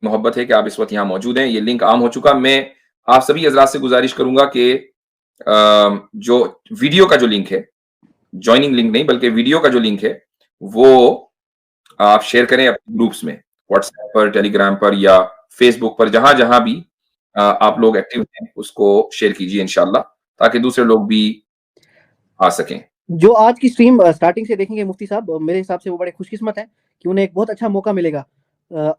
محبت ہے کہ آپ اس وقت یہاں موجود ہیں. یہ لنک عام ہو چکا. میں آپ سبھی حضرات سے گزارش کروں گا کہ جو ویڈیو کا جو لنک ہے, جوائننگ لنک نہیں بلکہ ویڈیو کا جو لنک ہے, وہ آپ شیئر کریں اپنے گروپس میں, واٹس ایپ پر, ٹیلی گرام پر یا فیس بک پر, جہاں جہاں بھی آپ لوگ ایکٹیو ہیں اس کو شیئر کیجیے انشاءاللہ, تاکہ دوسرے لوگ بھی آ سکیں. جو آج کی سٹریم سٹارٹنگ سے دیکھیں گے مفتی صاحب, میرے حساب سے وہ بڑے خوش قسمت ہیں کہ انہیں ایک بہت اچھا موقع ملے گا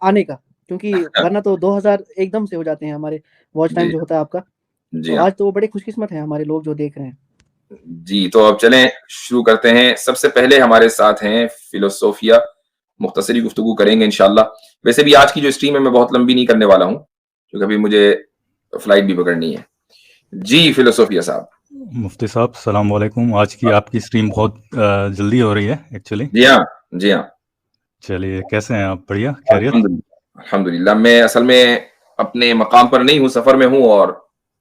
آنے کا, کیونکہ ورنہ تو 2000 ایک دم سے ہو جاتے ہیں ہمارے واچ ٹائم جو ہوتا ہے آپ کا. تو آج تو وہ بڑے خوش قسمت ہیں ہمارے لوگ جو دیکھ رہے ہیں. جی تو اب چلیں شروع کرتے ہیں. سب سے پہلے ہمارے ساتھ ہیں فلوسوفیہ, مختصری گفتگو کریں گے انشاءاللہ. ویسے بھی آج کی جو اسٹریم ہے میں بہت لمبی نہیں کرنے والا ہوں کیونکہ ابھی مجھے فلائٹ بھی پکڑنی ہے. جی فلوسوفیہ صاحب. مفتی صاحب السلام علیکم. آج کی آپ کی اسٹریم بہت جلدی ہو رہی ہے ایکچولی. جی ہاں جی ہاں. چلیے کیسے ہیں آپ؟ بڑھیا خیریت؟ الحمدللہ. میں اصل میں اپنے مقام پر نہیں ہوں, سفر میں ہوں, اور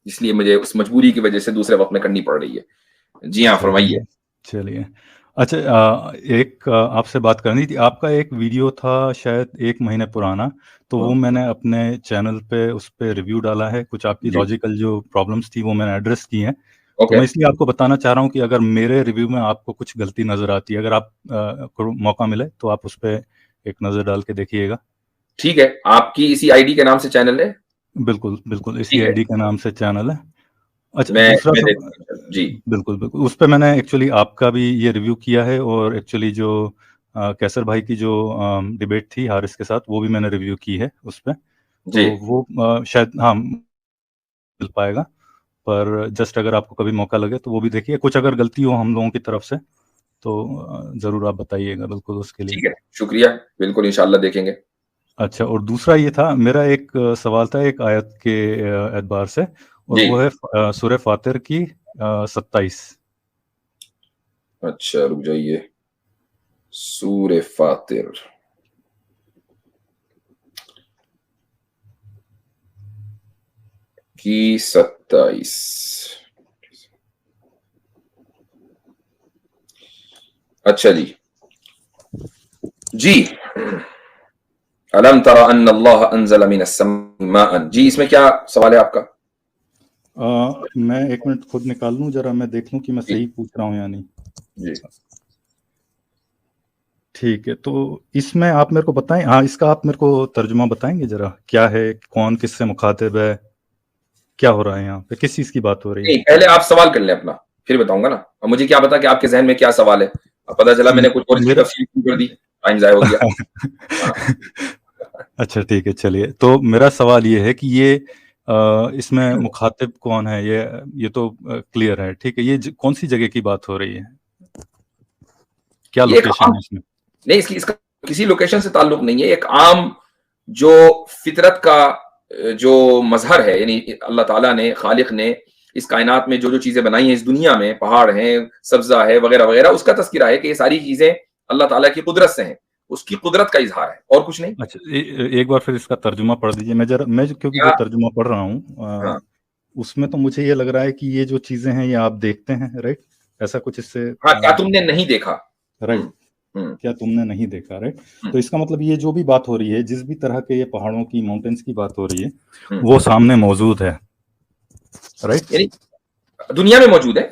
اس لیے مجھے اس مجبوری کی وجہ سے دوسرے وقت میں کرنی پڑ رہی ہے. جی ہاں فرمائیے. چلیے اچھا, ایک آپ سے بات کرنی تھی. آپ کا ایک ویڈیو تھا شاید 1 مہینے پرانا, تو وہ میں نے اپنے چینل پہ اس پہ ریویو ڈالا ہے. کچھ آپ کی لاجیکل جو پرابلمس تھی وہ میں نے ایڈریس کی ہیں. تو میں اس لیے آپ کو بتانا چاہ رہا ہوں کہ اگر میرے ریویو میں آپ کو کچھ غلطی نظر آتی ہے, اگر آپ کو موقع ملے تو آپ اس پہ ایک نظر ڈال کے دیکھیے گا. ٹھیک ہے. آپ کی اسی آئی ڈی کے نام سے چینل ہے؟ بالکل بالکل اسی آئی ڈی کے نام سے چینل ہے. اچھا دوسرا جی بالکل بالکل اس پہ میں نے ایکچولی آپ کا بھی یہ ریویو کیا ہے, اور ایکچولی جو کیسر بھائی کی جو ڈیبیٹ تھی حارث کے ساتھ وہ بھی میں نے ریویو کی ہے اس پہ. تو وہ شاید ہاں مل پائے گا, پر جسٹ اگر آپ کو کبھی موقع لگے تو وہ بھی دیکھیے. کچھ اگر غلطی ہو ہم لوگوں کی طرف سے تو ضرور آپ بتائیے گا. بالکل اس کے لیے ٹھیک ہے, شکریہ. بالکل انشاءاللہ دیکھیں گے. اچھا, اور دوسرا یہ تھا میرا ایک سوال تھا ایک آیت کے اعتبار سے, اور وہ ہے سورہ فاطر کی 27. اچھا رک جائیے. سورہ فاطر کی 27. اچھا جی جی. الم تر ان اللہ انزل من السماء ماء. جی اس میں کیا سوال ہے آپ کا؟ میں 1 منٹ خود نکال لوں ذرا, میں دیکھ لوں کہ میں صحیح پوچھ رہا ہوں یا نہیں. جی ٹھیک ہے. تو اس میں آپ میرے کو بتائیں, ہاں اس کا آپ میرے کو ترجمہ بتائیں گے ذرا, کیا ہے, کون کس سے مخاطب ہے, کیا ہو رہا ہے یہاں پہ, کس چیز کی بات ہو رہی ہے؟ پہلے آپ سوال کر لیں اپنا, پھر بتاؤں گا نا. اب مجھے کیا پتا کہ آپ کے ذہن میں کیا سوال ہے. اب پتا چلا میں نے کچھ اور اس کی تفصیل کر دی, ٹائم ضائع ہو گیا. اچھا ٹھیک ہے. چلیے تو میرا سوال یہ ہے کہ یہ اس میں مخاطب کون ہے, یہ تو کلیئر ہے. ٹھیک ہے, یہ کون سی جگہ کی بات ہو رہی ہے, کیا لوکیشن ہے اس میں؟ نہیں, اس کا کسی لوکیشن سے تعلق نہیں ہے. ایک عام جو فطرت کا جو مظہر ہے, یعنی اللہ تعالیٰ نے, خالق نے اس کائنات میں جو جو چیزیں بنائی ہیں اس دنیا میں, پہاڑ ہیں, سبزہ ہے وغیرہ وغیرہ, اس کا تذکرہ ہے کہ یہ ساری چیزیں اللہ تعالیٰ کی قدرت سے ہیں, اس کی قدرت کا اظہار ہے اور کچھ نہیں. اچھا ایک بار پھر اس کا ترجمہ پڑھ دیجیے. میں کیونکہ جو ترجمہ پڑھ رہا ہوں اس میں تو مجھے یہ لگ رہا ہے کہ یہ جو چیزیں ہیں یہ آپ دیکھتے ہیں, رائٹ, ایسا کچھ اس سے. ہاں, کیا تم نے نہیں دیکھا, رائٹ, کیا تم نے نہیں دیکھا, رائٹ. تو اس کا مطلب یہ جو بھی بات ہو رہی ہے, جس بھی طرح کے یہ پہاڑوں کی, ماؤنٹینس کی بات ہو رہی ہے, وہ سامنے موجود ہے, رائٹ. یعنی دنیا میں موجود ہے.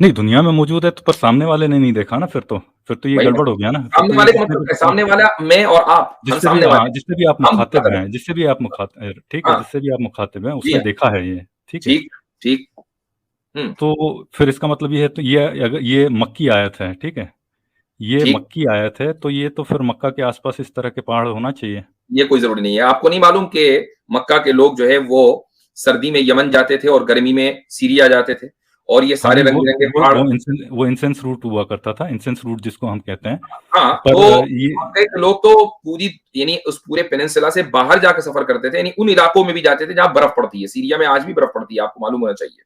نہیں دنیا میں موجود ہے تو پر سامنے والے نے نہیں دیکھا نا, پھر تو یہ گڑبڑ ہو گیا نا. سامنے والے کا مطلب سامنے والا میں اور آپ, جس سے بھی آپ مخاطب ہیں, جس سے بھی آپ مخاطب, ٹھیک ہے, جس سے بھی آپ مخاطب ہیں اس نے دیکھا ہے یہ, ٹھیک ہے. ٹھیک. تو پھر اس کا مطلب یہ ہے, تو یہ مکی آیت ہے, ٹھیک ہے, یہ مکی آیت ہے, تو یہ تو پھر مکہ کے آس پاس اس طرح کے پہاڑ ہونا چاہیے. یہ کوئی ضروری نہیں ہے. آپ کو نہیں معلوم کہ مکہ کے لوگ جو ہے وہ سردی میں یمن جاتے تھے اور گرمی میں سیریا جاتے تھے, اور یہ سارے رنگ برنگے پہاڑ, وہ انسینس روٹ ہوا کرتا تھا, انسینس روٹ جس کو ہم کہتے ہیں. ہاں, تو لوگ تو پوری یعنی اس پورے پیننسلا سے باہر جا کے سفر کرتے تھے, یعنی ان علاقوں میں بھی جاتے تھے جہاں برف پڑتی ہے. سیریا میں آج بھی برف پڑتی ہے, آپ کو معلوم ہونا چاہیے.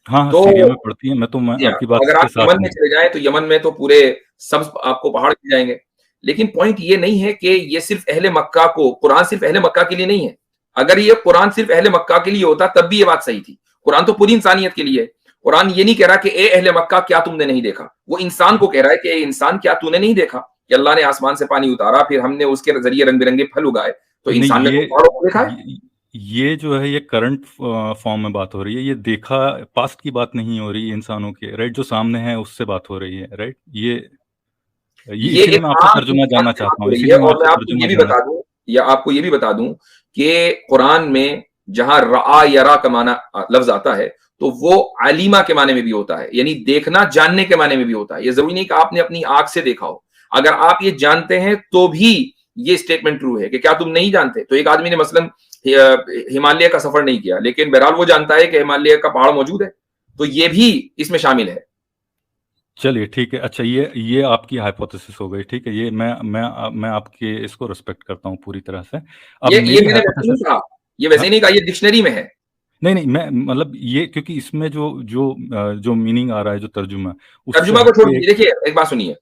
ہاں سیریا میں پڑتی ہے. میں آپ کی بات اگر آپ یمن میں چلے جائیں تو یمن میں تو پورے سبز آپ کو پہاڑ مل جائیں گے. لیکن پوائنٹ یہ نہیں ہے کہ یہ صرف اہل مکہ کو, قرآن صرف اہل مکہ کے لیے نہیں ہے. اگر یہ قرآن صرف اہل مکہ کے لیے ہوتا تب بھی یہ بات صحیح تھی. قرآن تو پوری انسانیت کے لیے ہے. قرآن یہ نہیں کہہ رہا کہ اے اہل مکہ کیا تم نے نہیں دیکھا, وہ انسان کو کہہ رہا ہے کہ اے انسان کیا تو نے نہیں دیکھا. کہ اللہ نے آسمان سے پانی اتارا پھر ہم نے اس کے ذریعے رنگ برنگے پھل اگائے, تو انسان نے پہاڑوں کو دیکھا ہے. یہ جو ہے یہ کرنٹ فارم میں بات ہو رہی ہے, یہ دیکھا پاسٹ کی بات نہیں ہو رہی انسانوں کے, رائٹ, جو سامنے ہے اس سے بات ہو رہی ہے, رائٹ. یہ اسی لیے میں آپ سے ترجمہ جاننا چاہتا ہوں, اسی لیے میں آپ سے ترجمہ بتا دوں, یا آپ کو یہ بھی بتا دوں کہ قرآن میں جہاں رعا یرا کا معنی لفظ آتا ہے تو وہ علیمہ کے معنی میں بھی ہوتا ہے, یعنی دیکھنا جاننے کے معنی میں بھی ہوتا ہے. یہ ضروری نہیں کہ آپ نے اپنی آنکھ سے دیکھا ہو, اگر آپ یہ جانتے ہیں تو بھی یہ اسٹیٹمنٹ ٹرو ہے. کہ کیا تم نہیں جانتے؟ تو ایک آدمی نے مثلاً ہمالیہ کا سفر نہیں کیا لیکن بہرحال وہ جانتا ہے کہ ہمالیہ کا پہاڑ موجود ہے, تو یہ بھی اس میں شامل ہے. چلیے ٹھیک ہے, اچھا یہ آپ کی ہائپوتھیسس ہو گئی, ٹھیک ہے, یہ میں آپ کے اس کو ریسپیکٹ کرتا ہوں پوری طرح سے. اب یہ میں نے ویسے نہیں کہا, یہ ڈکشنری میں ہے. نہیں میں مطلب یہ کیونکہ اس میں جو میننگ آ رہا ہے, جو ترجمہ کو چھوڑ دیجیے. دیکھیے ایک بات سنیے,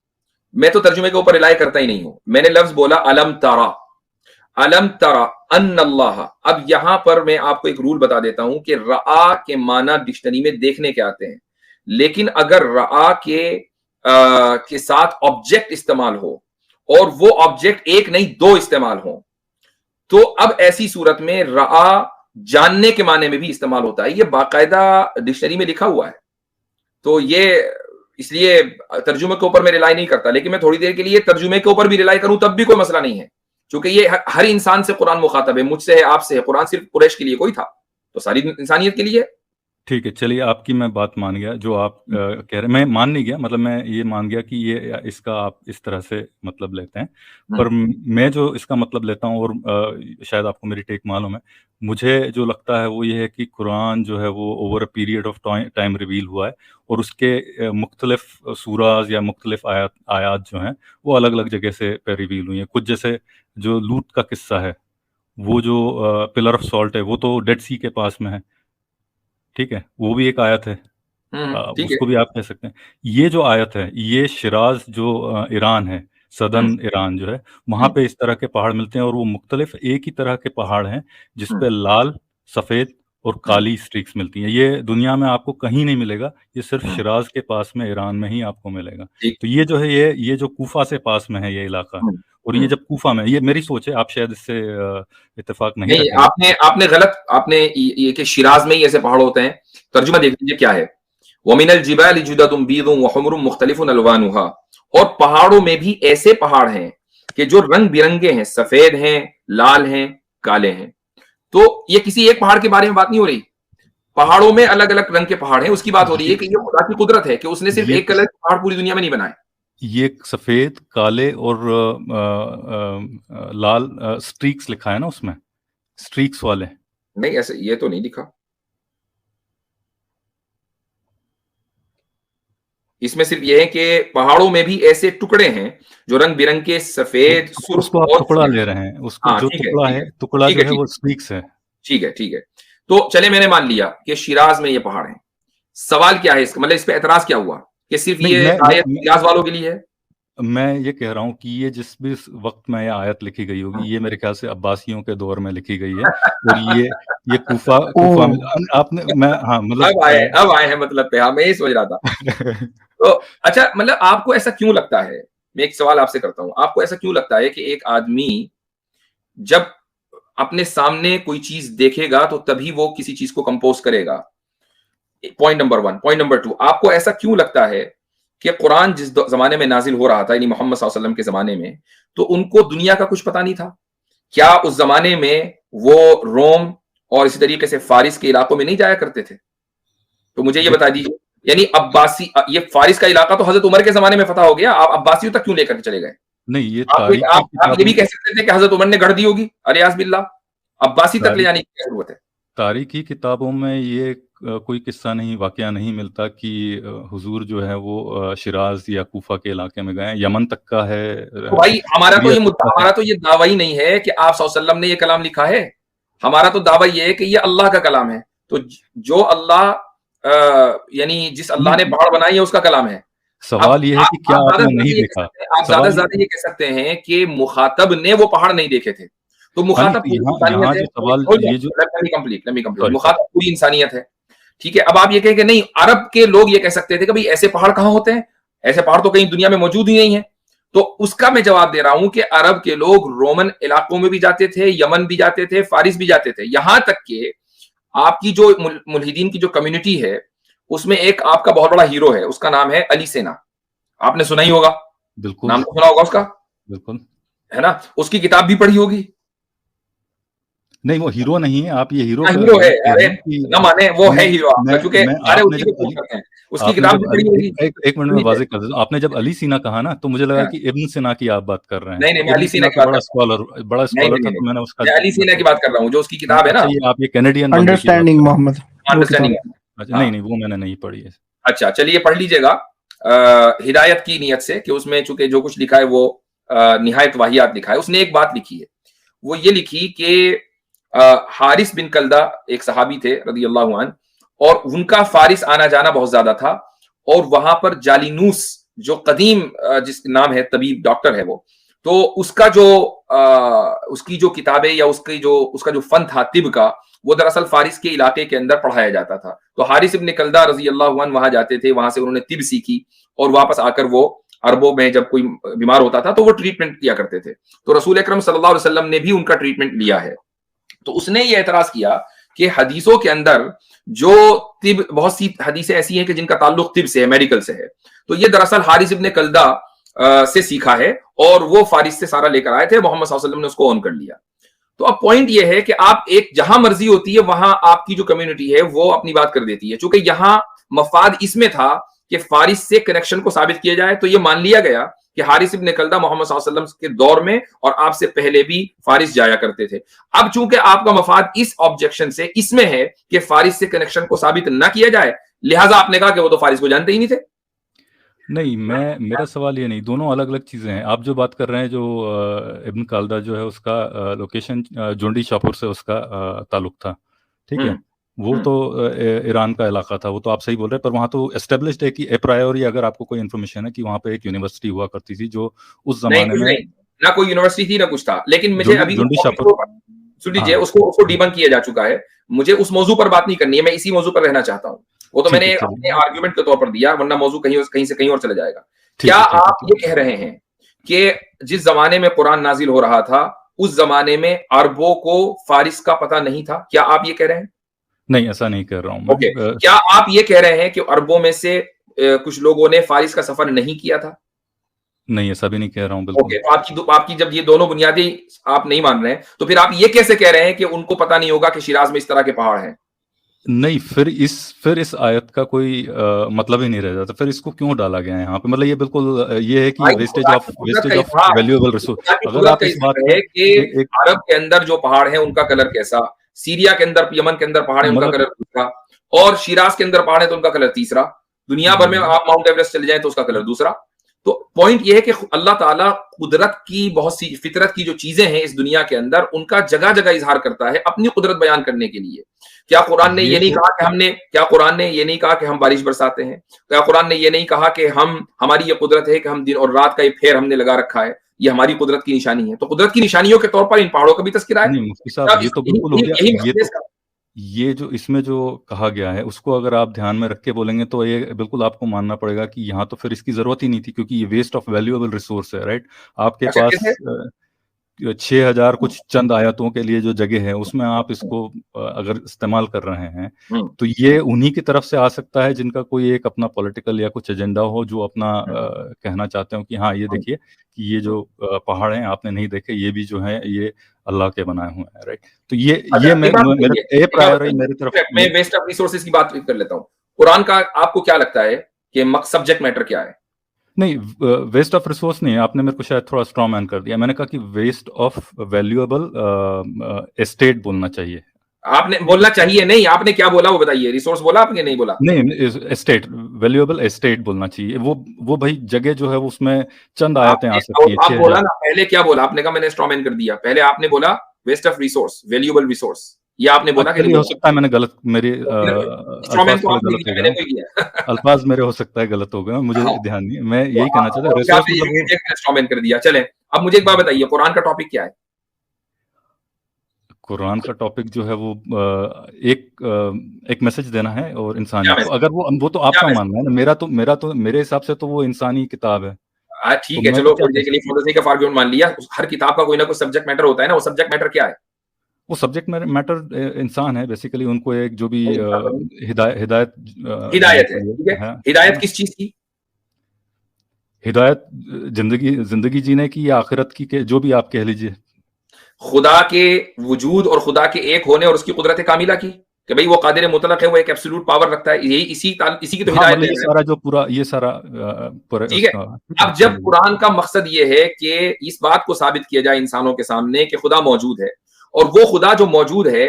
میں تو ترجمے کے اوپر رلائی کرتا ہی نہیں ہوں. میں نے لفظ بولا علم ترا ان اللہ. اب یہاں پر میں آپ کو ایک رول بتا دیتا ہوں کہ رعا کے معنی ڈکشنری میں دیکھنے کے آتے ہیں, لیکن اگر رعا کے ساتھ آبجیکٹ استعمال ہو اور وہ آبجیکٹ ایک نہیں دو استعمال ہو, تو اب ایسی صورت میں رعا جاننے کے معنی میں بھی استعمال ہوتا ہے. یہ باقاعدہ ڈکشنری میں لکھا ہوا ہے. تو یہ اس لیے ترجمے کے اوپر میں ریلائی نہیں کرتا, لیکن میں تھوڑی دیر کے لیے ترجمے کے اوپر بھی ریلائی کروں تب بھی کوئی مسئلہ نہیں ہے, کیونکہ یہ ہر انسان سے قرآن مخاطب ہے, مجھ سے ہے, آپ سے ہے. قرآن صرف قریش کے لیے کوئی تھا, تو ساری انسانیت کے لیے. ٹھیک ہے, چلیے آپ کی میں بات مان گیا, جو آپ کہہ رہے, میں مان نہیں گیا, مطلب میں یہ مان گیا کہ یہ اس کا آپ اس طرح سے مطلب لیتے ہیں, پر میں جو اس کا مطلب لیتا ہوں, اور شاید آپ کو میری ٹیک معلوم ہے, مجھے جو لگتا ہے وہ یہ ہے کہ قرآن جو ہے وہ over a period of time reveal ہوا ہے, اور اس کے مختلف سوراز یا مختلف آیات جو ہیں وہ الگ الگ جگہ سے پہ ریویل ہوئی ہیں. کچھ جیسے جو لوط کا قصہ ہے, وہ جو پلر آف سالٹ ہے, وہ تو ڈیڈ سی کے پاس میں ہے, ٹھیک ہے, وہ بھی ایک آیت ہے, اس کو بھی آپ کہہ سکتے ہیں. یہ جو آیت ہے, یہ شیراز جو ایران ہے, سدرن ایران جو ہے, وہاں پہ اس طرح کے پہاڑ ملتے ہیں, اور وہ مختلف ایک ہی طرح کے پہاڑ ہیں جس پہ لال, سفید اور کالی سٹریکس ملتی ہیں. یہ دنیا میں آپ کو کہیں نہیں ملے گا, یہ صرف شیراز کے پاس میں ایران میں ہی آپ کو ملے گا. تو یہ جو ہے یہ جو کوفہ سے پاس میں ہے یہ علاقہ, اور یہ جب کوفہ میں, یہ میری سوچ ہے, آپ شاید اس سے اتفاق نہیں رکھیں گے. آپ نے غلط, آپ نے یہ کہ شیراز میں ہی ایسے پہاڑ ہوتے ہیں. ترجمہ دیکھ لیجیے کیا ہے, وَمِنَ الْجِبَالِ جُدَدٌ بِيضٌ وَحُمْرٌ مُخْتَلِفٌ أَلْوَانُهَا. اور پہاڑوں میں بھی ایسے پہاڑ ہیں کہ جو رنگ برنگے ہیں, سفید ہیں, لال ہیں, کالے ہیں. تو یہ کسی ایک پہاڑ کے بارے میں بات نہیں ہو رہی, پہاڑوں میں الگ الگ رنگ کے پہاڑ ہیں, اس کی بات ہو رہی ہے کہ یہ خدا کی قدرت ہے کہ اس نے صرف ایک کلر کے پہاڑ پوری دنیا میں نہیں بنائے. یہ سفید, کالے اور لال سٹریکس لکھا ہے نا اس میں, سٹریکس والے. نہیں ایسے یہ تو نہیں لکھا, اس میں صرف یہ ہے کہ پہاڑوں میں بھی ایسے ٹکڑے ہیں جو رنگ برنگ کے سفید, اس کو آپ ٹکڑا لے رہے ہیں, اس کو جو ٹکڑا ہے, ٹکڑا جو ہے وہ سٹریکس ہے. ٹھیک ہے. تو چلے میں نے مان لیا کہ شیراز میں یہ پہاڑ ہیں. سوال کیا ہے اس کا, مطلب اس پہ اعتراض کیا ہوا کہ صرف یہ آیت شیراز والوں کے لیے ہے؟ میں یہ کہہ رہا ہوں کہ یہ جس بھی وقت میں یہ آیت لکھی گئی ہوگی, یہ میرے خیال سے عباسیوں کے دور میں لکھی گئی ہے, اور یہ کوفہ آپ نے, میں ہاں مطلب اب آئے ہیں مطلب پہ, ہاں میں یہ سوچ رہا تھا. تو اچھا, مطلب آپ کو ایسا کیوں لگتا ہے, میں ایک سوال آپ سے کرتا ہوں, آپ کو ایسا کیوں لگتا ہے کہ ایک آدمی جب اپنے سامنے کوئی چیز دیکھے گا تو تبھی وہ کسی چیز کو کمپوز کرے گا؟ Point number 1. پوائنٹ نمبر 2, آپ کو ایسا کیوں لگتا ہے کہ قرآن جس زمانے میں نازل ہو رہا تھا, یعنی محمد صلی اللہ علیہ وسلم کے زمانے میں, تو ان کو دنیا کا کچھ پتا نہیں تھا؟ کیا اس زمانے میں وہ روم اور اسی طریقے سے فارس کے علاقوں میں نہیں جایا کرتے تھے؟ تو مجھے یہ بتا دیجیے, یعنی عباسی, یہ فارس کا علاقہ تو حضرت عمر کے زمانے میں فتح ہو گیا, آپ عباسیوں تک کیوں لے کر کے چلے گئے؟ نہیں, یہ آپ یہ بھی کہہ سکتے تھے کہ حضرت عمر نے گڑھ دی ہوگی, الیاذ باللہ, عباسی تک لے جانے کی کیا ضرورت ہے؟ تاریخی کتابوں میں یہ کوئی قصہ نہیں, واقعہ نہیں ملتا کہ حضور جو ہے وہ شیراز یا کوفہ کے علاقے میں گئے. یمن تک کا ہے. بھائی ہمارا تو یہ دعویٰ ہی نہیں ہے کہ آپ صلی اللہ علیہ وسلم نے یہ کلام لکھا ہے, ہمارا تو دعویٰ یہ ہے کہ یہ اللہ کا کلام ہے. تو جو اللہ یعنی جس اللہ نے پہاڑ بنائی ہے اس کا کلام ہے. سوال یہ ہے کہ کیا آپ نے نہیں دیکھا؟ آپ زیادہ سے زیادہ یہ کہہ سکتے ہیں کہ مخاطب نے وہ پہاڑ نہیں دیکھے تھے. تو مخاطب مخاطب پوری انسانیت ہے, ٹھیک ہے. اب آپ یہ کہیں کہ نہیں, عرب کے لوگ یہ کہہ سکتے تھے کہ بھائی ایسے پہاڑ کہاں ہوتے ہیں, ایسے پہاڑ تو کہیں دنیا میں موجود ہی نہیں ہے. تو اس کا میں جواب دے رہا ہوں کہ عرب کے لوگ رومن علاقوں میں بھی جاتے تھے, یمن بھی جاتے تھے, فارس بھی جاتے تھے, یہاں تک کہ آپ کی جو ملحدین کی جو کمیونٹی ہے اس میں ایک آپ کا بہت بڑا ہیرو ہے, اس کا نام ہے علی سینا, آپ نے سنا ہی ہوگا, بالکل نام تو سنا ہوگا اس کا, بالکل ہے نا, اس کی کتاب بھی پڑھی ہوگی. نہیں وہ ہیرو نہیں ہے, آپ یہ ہیرو ہیرو ہے, ارے نہ مانے وہ ہے ہیرو آپ کا, چونکہ سارے اسی کو پوچھ کرتے ہیں, اس کی کتاب بھی پڑھی ہوگی. ایک منٹ میں واضح کر دیتا ہوں, آپ نے جب علی سینا کہا نا تو مجھے لگا کہ ابن سینا کی آپ بات کر رہے ہیں. نہیں نہیں, میں علی سینا کی بڑا اسکالر تھا, تو میں نے اس کا, میں علی سینا کی بات کر رہا ہوں جو اس کی کتاب ہے نا. اچھا, یہ آپ یہ کینیڈین انڈرسٹینڈنگ محمد, نہیں وہ میں نے نہیں پڑھی ہے. اچھا چلیے پڑھ لیجیے گا ہدایت کی نیت سے, کہ اس میں چونکہ جو کچھ لکھا ہے وہ نہایت واہیات لکھا ہے. اس نے ایک بات لکھی ہے, وہ یہ لکھی کہ حارث بن کلدہ ایک صحابی تھے رضی اللہ عنہ, اور ان کا فارس آنا جانا بہت زیادہ تھا, اور وہاں پر جالینوس جو قدیم جس کا نام ہے طبیب ڈاکٹر ہے وہ, تو اس کا جو اس کی جو کتابیں یا اس کا جو فن تھا طب کا, وہ دراصل فارس کے علاقے کے اندر پڑھایا جاتا تھا. تو حارث بن کلدہ رضی اللہ عنہ وہاں جاتے تھے, وہاں سے انہوں نے طب سیکھی, اور واپس آ کر وہ عربوں میں جب کوئی بیمار ہوتا تھا تو وہ ٹریٹمنٹ کیا کرتے تھے. تو رسول اکرم صلی اللہ علیہ وسلم نے بھی ان کا ٹریٹمنٹ لیا ہے. تو اس نے یہ اعتراض کیا کہ حدیثوں کے اندر جو طب, بہت سی حدیثیں ایسی ہیں کہ جن کا تعلق طب سے ہے, میڈیکل سے ہے, تو یہ دراصل حارث ابن کلدہ سے سیکھا ہے, اور وہ فارس سے سارا لے کر آئے تھے, محمد صلی اللہ علیہ وسلم نے اس کو اون کر لیا. تو اب پوائنٹ یہ ہے کہ آپ ایک جہاں مرضی ہوتی ہے وہاں آپ کی جو کمیونٹی ہے وہ اپنی بات کر دیتی ہے. چونکہ یہاں مفاد اس میں تھا کہ فارس سے کنیکشن کو ثابت کیا جائے, تو یہ مان لیا گیا کہ حارث ابن کلدہ محمد صلی اللہ علیہ وسلم کے دور میں اور آپ سے پہلے بھی فارس جایا کرتے تھے. اب چونکہ آپ کا مفاد اس آبجیکشن سے اس میں ہے کہ فارس سے کنیکشن کو ثابت نہ کیا جائے, لہٰذا آپ نے کہا کہ وہ تو فارس کو جانتے ہی نہیں تھے. نہیں, میرا سوال یہ نہیں, دونوں الگ الگ چیزیں ہیں. آپ جو بات کر رہے ہیں, جو ابن کلدہ جو ہے اس کا لوکیشن جونڈی شاپور سے اس کا تعلق تھا, ٹھیک ہے, وہ تو ایران کا علاقہ تھا, وہ تو آپ صحیح بول رہے ہیں, پر وہاں تو اسٹیبلشڈ ہے کہ پرائیوری اگر آپ کو کوئی انفارمیشن ہے کہ وہاں پہ ایک یونیورسٹی ہوا کرتی تھی جو اس زمانے میں نہ کوئی یونیورسٹی تھی نہ کچھ تھا, لیکن مجھے ابھی جونڈی شاپور, سن لیجیے, اس کو ڈیبنک کیا جا چکا ہے. مجھے اس موضوع پر بات نہیں کرنی ہے, میں اسی موضوع پر رہنا چاہتا ہوں. وہ تو میں نے اپنے آرگیومنٹ کے طور پر دیا, ورنہ موضوع کہیں سے کہیں اور چلا جائے گا. کیا آپ یہ کہہ رہے ہیں کہ جس زمانے میں قرآن نازل ہو رہا تھا اس زمانے میں عربوں کو فارس کا پتہ نہیں تھا؟ کیا آپ یہ کہہ رہے ہیں؟ نہیں, ایسا نہیں کہہ رہا ہوں میں. کیا آپ یہ کہہ رہے ہیں کہ عربوں میں سے کچھ لوگوں نے فارس کا سفر نہیں کیا تھا؟ نہیں, ایسا بھی نہیں کہہ رہا ہوں. بالکل. تو آپ کی جب یہ دونوں بنیادی آپ نہیں مان رہے ہیں, تو پھر آپ یہ کیسے کہہ رہے ہیں کہ ان کو پتہ نہیں ہوگا کہ شیراز میں اس طرح کے پہاڑ ہیں؟ نہیں, پھر اس آیت کا کوئی مطلب ہی نہیں رہ جاتا. پھر اس کو کیوں ڈالا گیا ہے یہاں پہ؟ مطلب یہ بالکل یہ ہے کہ ویسٹیج آف ویلیویبل ریسورس. اگر آپ اس بات کہ عرب کے اندر جو پہاڑ ہیں ان کا کلر کیسا, سیریا کے اندر, یمن کے اندر پہاڑ ہیں ان کا کلر دوسرا, اور شیراز کے اندر پہاڑ ہیں تو ان کا کلر تیسرا, دنیا بھر میں آپ ماؤنٹ ایوریسٹ چلے جائیں تو اس کا کلر دوسرا. تو پوائنٹ یہ ہے کہ اللہ تعالیٰ قدرت کی بہت سی, فطرت کی جو چیزیں ہیں اس دنیا کے اندر, ان کا جگہ جگہ اظہار کرتا ہے اپنی قدرت بیان کرنے کے لیے. کیا قرآن نے یہ نہیں کہا کہ ہم بارش برساتے ہیں؟ کیا قرآن نے یہ نہیں کہا کہ ہماری یہ قدرت ہے کہ ہم دن اور رات کا یہ پھیر ہم نے لگا رکھا ہے, یہ ہماری قدرت کی نشانی ہے؟ تو قدرت کی نشانیوں کے طور پر ان پہاڑوں کا بھی تذکرہ ہے. مفتی صاحب, یہ تو بالکل ہو گیا. یہ جو اس میں جو کہا گیا ہے اس کو اگر آپ دھیان میں رکھ کے بولیں گے تو یہ بالکل آپ کو ماننا پڑے گا کہ یہاں تو پھر اس کی ضرورت ہی نہیں تھی, کیونکہ یہ ویسٹ آف ویلیویبل ریسورس ہے, رائٹ. آپ کے پاس 6000 کچھ چند آیتوں کے لیے جو جگہ ہے اس میں آپ اس کو اگر استعمال کر رہے ہیں تو یہ انہی کی طرف سے آ سکتا ہے جن کا کوئی ایک اپنا پولیٹیکل یا کچھ ایجنڈا ہو, جو اپنا کہنا چاہتے ہوں کہ ہاں یہ دیکھیے کہ یہ جو پہاڑ ہیں آپ نے نہیں دیکھے, یہ بھی جو ہیں یہ اللہ کے بنائے ہوئے ہیں, رائٹ. تو یہ میری طرف میں ویسٹ آف ریسورسز کی بات کر لیتا ہوں. قرآن کا آپ کو کیا لگتا ہے کہ سبجیکٹ میٹر کیا ہے؟ نہیں, ویسٹ آف ریسورس نہیں, آپ نے میرے کو شاید تھوڑا اسٹرانگ مین کر دیا. میں نے کہا کہ ویسٹ آف ویلیویبل اسٹیٹ بولنا چاہیے. آپ نے بولنا چاہیے نہیں, آپ نے کیا بولا وہ بتائیے. ریسورس بولا آپ نے؟ نہیں بولا. نہیں, اسٹیٹ, ویلیویبل اسٹیٹ بولنا چاہیے. وہ بھائی جگہ جو ہے اس میں چند آیتیں آ سکتی ہیں. آپ بولا نا پہلے, کیا بولا آپ نے؟ کہا میں نے اسٹرانگ مین کر دیا. پہلے آپ نے بولا waste of resource, valuable resource, یہ آپ نے بولا کہ ہو سکتا ہے میں نے غلط, میرے الفاظ میرے ہو سکتا ہے غلط ہو گئے, مجھے دھیان نہیں. میں یہی کہنا چاہتا ہوں کر دیا. چلیں اب مجھے ایک بات بتائیے, قرآن کا ٹاپک کیا ہے؟ قرآن کا ٹاپک جو ہے وہ ایک میسج دینا ہے اور انسانیت کو. اگر وہ تو آپ کا ماننا ہے نا, میرے حساب سے تو وہ انسانی کتاب ہے. ٹھیک ہے چلو تھوڑی دیر کے لیے for the sake of argument مان لیا, ہر کتاب کا کوئی نہ کوئی سبجیکٹ میٹر ہوتا ہے نا, وہ سبجیکٹ میٹر کیا ہے؟ وہ سبجیکٹ میٹر انسان ہے بیسیکلی, ان کو ایک جو بھی ہدایت ہے, ٹھیک ہے. ہدایت کس چیز کی؟ ہدایت زندگی جینے کی یا آخرت کی, جو بھی آپ کہہ لیجئے. خدا کے وجود اور خدا کے ایک ہونے اور اس کی قدرت کاملہ کی, کہ بھئی وہ قادر مطلق ہے, وہ ایک ایبسولوٹ پاور رکھتا ہے, یہی اسی کی تو ہدایت ہے. یہ سارا جو پورا یہ سارا ٹھیک ہے. اب جب قرآن کا مقصد یہ ہے کہ اس بات کو ثابت کیا جائے انسانوں کے سامنے کہ خدا موجود ہے, اور وہ خدا جو موجود ہے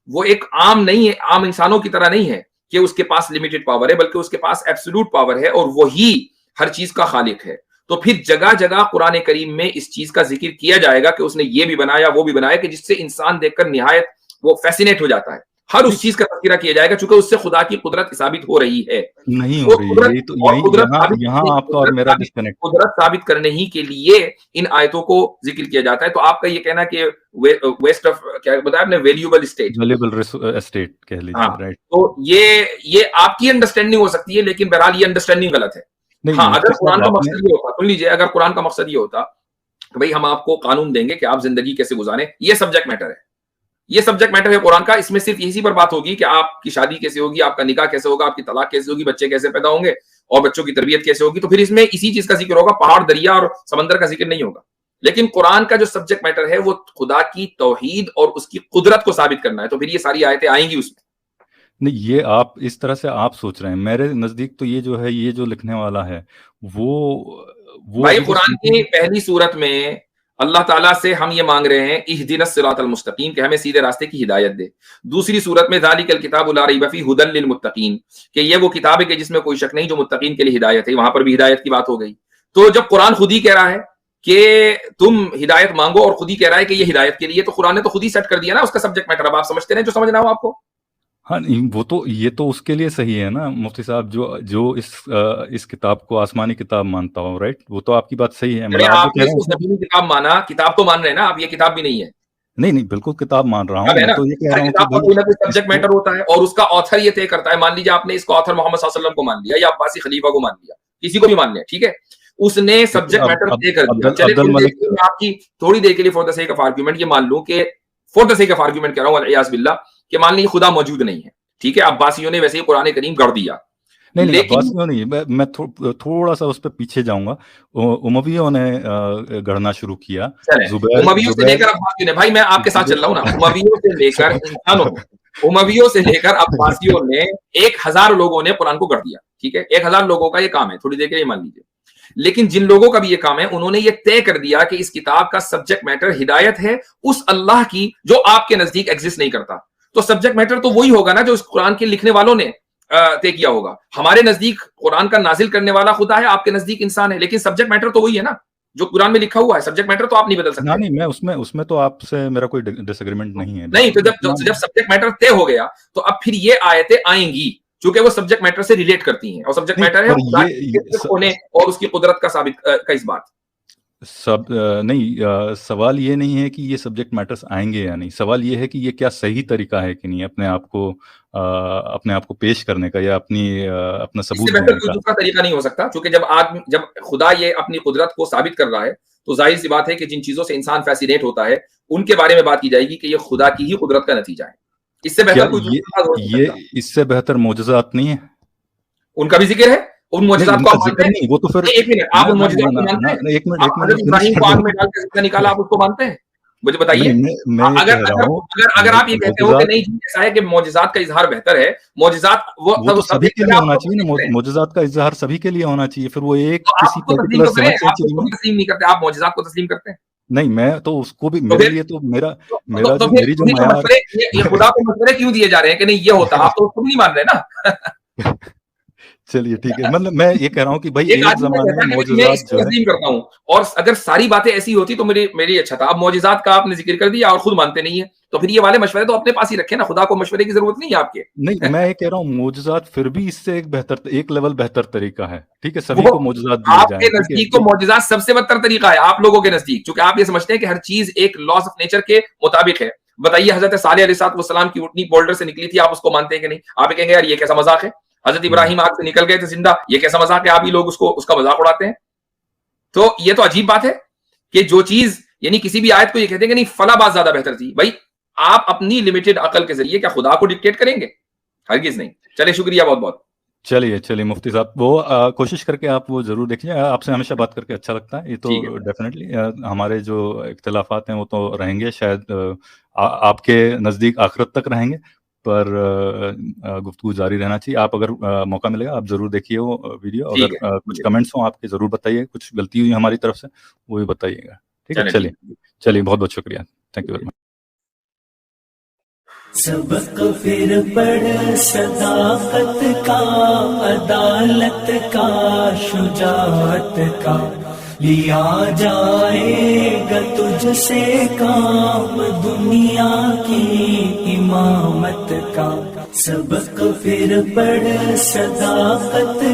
وہ ایک عام نہیں ہے, عام انسانوں کی طرح نہیں ہے کہ اس کے پاس لمیٹڈ پاور ہے, بلکہ اس کے پاس ایبسولوٹ پاور ہے اور وہی ہر چیز کا خالق ہے. تو پھر جگہ جگہ قرآن کریم میں اس چیز کا ذکر کیا جائے گا کہ اس نے یہ بھی بنایا وہ بھی بنایا, کہ جس سے انسان دیکھ کر نہایت وہ فیسینیٹ ہو جاتا ہے. ہر اس چیز کا تذکرہ کیا جائے گا چونکہ اس سے خدا کی قدرت ثابت ہو رہی ہے. نہیں ہو رہی ہے, یہاں آپ کا اور میرا ڈسکنیکٹ. قدرت ثابت کرنے ہی کے لیے ان آیتوں کو ذکر کیا جاتا ہے. تو آپ کا یہ کہنا کہ ویسٹ آف کیا بتایا آپ نے, ویلیوبل اسٹیٹ کہہ لیجیے, رائٹ. تو یہ آپ کی انڈرسٹینڈنگ ہو سکتی ہے, لیکن بہرحال یہ انڈرسٹینڈنگ غلط ہے. ہاں اگر قرآن کا مقصد یہ ہوتا, سن لیجیے, اگر قرآن کا مقصد یہ ہوتا کہ بھئی ہم آپ کو قانون دیں گے کہ آپ زندگی کیسے گزاریں, یہ سبجیکٹ میٹر ہے, یہ سبجیکٹ میٹر ہے قرآن کا, اس میں صرف اسی پر بات ہوگی کہ آپ کی شادی کیسے ہوگی, آپ کا نکاح کیسے ہوگا, آپ کی طلاق کیسے ہوگی, بچے کیسے پیدا ہوں گے اور بچوں کی تربیت کیسے ہوگی, تو پھر اس میں اسی چیز کا ذکر ہوگا, پہاڑ دریا اور سمندر کا ذکر نہیں ہوگا. لیکن قرآن کا جو سبجیکٹ میٹر ہے وہ خدا کی توحید اور اس کی قدرت کو ثابت کرنا ہے, تو پھر یہ ساری آیتیں آئیں گی اس میں. نہیں, یہ آپ اس طرح سے آپ سوچ رہے ہیں, میرے نزدیک تو یہ جو ہے, یہ جو لکھنے والا ہے وہ بھائی قرآن کی پہلی سورت میں اللہ تعالیٰ سے ہم یہ مانگ رہے ہیں اہدنا الصراط المستقیم, کہ ہمیں سیدھے راستے کی ہدایت دے. دوسری سورت میں ذالک الکتاب لا ریب فیہ ھدی للمتقین, کہ یہ وہ کتاب ہے کہ جس میں کوئی شک نہیں, جو متقین کے لیے ہدایت ہے. وہاں پر بھی ہدایت کی بات ہو گئی. تو جب قرآن خود ہی کہہ رہا ہے کہ تم ہدایت مانگو اور خود ہی کہہ رہا ہے کہ یہ ہدایت کے لیے, تو قرآن نے تو خود ہی سیٹ کر دیا نا اس کا سبجیکٹ میٹر. اب آپ سمجھتے ہیں جو سمجھنا ہو آپ کو. ہاں وہ تو یہ تو اس کے لیے صحیح ہے نا مفتی صاحب, جو اس کتاب کو آسمانی کتاب مانتا ہوں, رائٹ, وہ تو آپ کی بات صحیح ہے. آپ نے زمینی کتاب مانا, کتاب تو مان رہے ہیں نا آپ, یہ کتاب بھی نہیں ہے. نہیں بالکل کتاب مان رہا ہوں, میں تو یہ کہہ رہا ہوں کہ کوئی نہ کوئی سبجیکٹ میٹر ہوتا ہے اور اس کا آتھر یہ طے کرتا ہے. مان لیجیے آپ نے اس کو آتھر محمد صلی اللہ علیہ وسلم کو مان لیا یا عباسی خلیفہ کو مان لیا, کسی کو بھی مان لیا, ٹھیک ہے, اس نے سبجیکٹ میٹر طے کر دیا. چلیے آپ کی تھوڑی دیر کے لیے for the sake of argument یہ مان لوں کہ for the sake of argument کہہ رہا ہوں والعیاذ باللہ, کہ مان لیجیے خدا موجود نہیں ہے, ٹھیک ہے, عباسیوں نے ویسے ہی قرآن کریم گڑھ دیا. نہیں عباسیوں نہیں, میں تھوڑا سا اس پہ پیچھے جاؤں گا. امویوں نے گڑھنا شروع کیا. امویوں سے لے کر عباسیوں نے, بھائی میں آپ کے ساتھ چل رہا ہوں نا, امویوں سے لے کر انسانوں, امویوں سے لے کر عباسیوں نے 1000 لوگوں نے قرآن کو گڑھ دیا, ٹھیک ہے, 1000 لوگوں کا یہ کام ہے, تھوڑی دیر کے لیے مان لیجیے. لیکن جن لوگوں کا بھی یہ کام ہے, انہوں نے یہ طے کر دیا کہ اس کتاب کا سبجیکٹ میٹر ہدایت ہے اس اللہ کی جو آپ کے نزدیک ایگزسٹ نہیں کرتا. تو سبجیکٹ میٹر تو وہی ہوگا نا جو اس قرآن کے لکھنے والوں نے طے کیا ہوگا. ہمارے نزدیک قرآن کا نازل کرنے والا خدا ہے, آپ کے نزدیک انسان ہے, لیکن سبجیکٹ میٹر تو وہی ہے نا جو قرآن میں لکھا ہوا ہے. سبجیکٹ میٹر تو آپ نہیں بدل سکتے. نہیں, میں اس میں تو آپ سے میرا کوئی ڈس ایگریمنٹ نہیں ہے. نہیں, تو جب سبجیکٹ میٹر طے ہو گیا تو اب پھر یہ آیتیں آئیں گی چونکہ وہ سبجیکٹ میٹر سے ریلیٹ کرتی ہیں, اور سبجیکٹ میٹر ہے ہونے اور اس کی قدرت کا ثابت کا اس بات. نہیں, سوال یہ نہیں ہے کہ یہ سبجیکٹ میٹرز آئیں گے یا نہیں, سوال یہ ہے کہ یہ کیا صحیح طریقہ ہے کہ نہیں اپنے آپ کو پیش کرنے کا یا اپنا ثبوت دینے کا. دوسرا طریقہ نہیں ہو سکتا, کیونکہ جب خدا یہ اپنی قدرت کو ثابت کر رہا ہے تو ظاہر سی بات ہے کہ جن چیزوں سے انسان فیسینیٹ ہوتا ہے ان کے بارے میں بات کی جائے گی کہ یہ خدا کی ہی قدرت کا نتیجہ ہے. اس سے بہتر یہ اس سے بہتر معجزات نہیں ہے, ان کا بھی ذکر ہے. ان معجزات کو آپ مانتے ہیں؟ وہ تو پھر ایک منٹ, آپ ان معجزات کو مانتے ہیں؟ ایک منٹ ابراہیم کو آگ میں ڈال کے زندہ نکالا, آپ اس کو مانتے ہیں؟ مجھے بتائیے. اگر آپ یہ کہتے ہو کہ نہیں ایسا ہے کہ معجزات کا اظہار بہتر ہے, معجزات وہ سبھی کے لیے ہونا چاہیے نا, معجزات کا اظہار سبھی کے لیے ہونا چاہیے. پھر وہ ایک کسی پرٹیکولر تسلیم نہیں کرتے, آپ معجزات کو تسلیم کرتے ہیں؟ نہیں, میں تو اس کو بھی, میرے لیے تو میری جو یہ خدا کو مشورے کیوں دیے جا رہے ہیں کہ نہیں یہ ہوتا, آپ تو اس کو نہیں مان رہے نا. چلیے ٹھیک ہے, مطلب میں یہ کہہ رہا ہوں کہ بھائی ایک زمانے میں معجزات جو تسلیم کرتا ہوں, اور اگر ساری باتیں ایسی ہوتی تو میری اچھا تھا. اب معجزات کا آپ نے ذکر کر دیا اور خود مانتے نہیں ہیں, تو پھر یہ والے مشورے تو اپنے پاس ہی رکھے نا, خدا کو مشورے کی ضرورت نہیں ہے آپ کے. نہیں, میں یہ کہہ رہا ہوں معجزات پھر بھی اس سے ایک لیول بہتر طریقہ ہے, ٹھیک ہے, سبھی کو معجزات دیے جائیں. آپ کے نزدیک تو معجزات سب سے بدتر طریقہ ہے آپ لوگوں کے نزدیک, کیونکہ آپ یہ سمجھتے ہیں کہ ہر چیز ایک لاز آف نیچر کے مطابق ہے. بتائیے, حضرت صالح علیہ السلام کی اونٹنی بولڈر سے نکلی تھی, آپ اس کو مانتے ہیں کہ نہیں؟ آپ کہیں گے یار یہ کیسا مذاق ہے. حضرت ابراہیم آگ سے نکل گئے تھے زندہ, یہ کیسا مذاق ہے, آپ ہی لوگ اس کا مذاق اڑاتے ہیں. تو یہ تو عجیب بات ہے کہ جو چیز یعنی کسی بھی آیت کو یہ کہتے ہیں کہ نہیں فلاں بات زیادہ بہتر تھی. بھائی آپ اپنی لمیٹڈ عقل کے ذریعے کیا خدا کو ڈکٹیٹ کریں گے؟ ہرگز نہیں. چلے شکریہ بہت بہت. چلیے مفتی صاحب وہ کوشش کر کے آپ وہ ضرور دیکھیے. آپ سے ہمیشہ بات کر کے اچھا لگتا ہے. یہ تو ڈیفینیٹلی ہمارے جو اختلافات ہیں وہ تو رہیں گے، شاید آپ کے نزدیک آخرت تک رہیں گے، پر گفتگو جاری رہنا چاہیے. آپ اگر موقع ملے گا آپ ضرور دیکھیے وہ ویڈیو. اگر کچھ کمنٹس ہوں آپ کے ضرور بتائیے، کچھ غلطی ہوئی ہماری طرف سے وہ بھی بتائیے گا. ٹھیک ہے، چلیے بہت بہت شکریہ. Thank you very much. سبق پھر پڑھ صداقت کا، عدالت کا، شجاعت کا، لیا جائے گا تجھ سے کام دنیا کی امامت کا. سبق پھر پڑھ صداقت